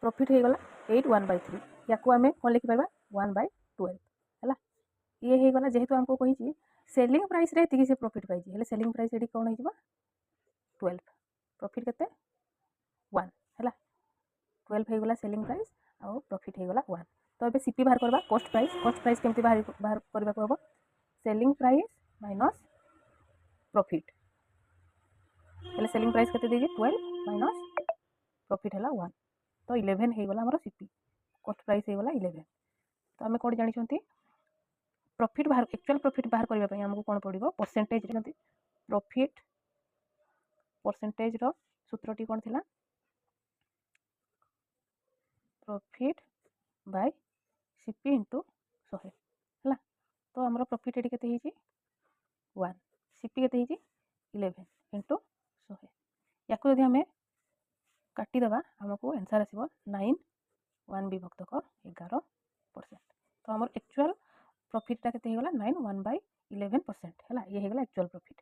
Profit हो गला 8/1/3 या को आम कौन लिखिपर 1/12 है ये हो गला जेहेतु आमको कही सेलिंग प्राइस रे एति से प्रॉफिट पाई सेलिंग प्राइस ये कौन हो 12 प्रॉफिट के 1 है 12 हो गला सेलिंग प्राइस आउ प्रॉफिट हो गला 1 तो ये सीपी बाहर करवा कॉस्ट प्राइस केमती बाहर करने को हम सेलिंग प्राइस माइनस प्रॉफिट हेले सेलिंग प्राइस केते देगी 12 माइनस प्रॉफिट है 1 तो 11 हो गला हमर सीपी कॉस्ट प्राइस हो गला 11 तो आम कौन जानी प्रॉफिट बाहर एक्चुअल प्रॉफिट बाहर करने आमको कौन पड़ो परसेंटेज प्रॉफिट परसेंटेज रो सूत्रटी कौन थिला प्रॉफिट बाय सीपी इंटू 100 है तो आमर प्रॉफिट ये केते 1 सीपी केते 11 इंटू 100 या यदि आम काटिदेवा आमको आंसर आसो 9 1 विभक्त 11%। तो आमर एक्चुअल प्रॉफिटा केते 9 1/11% है ये हो गला एक्चुअल प्रॉफिट।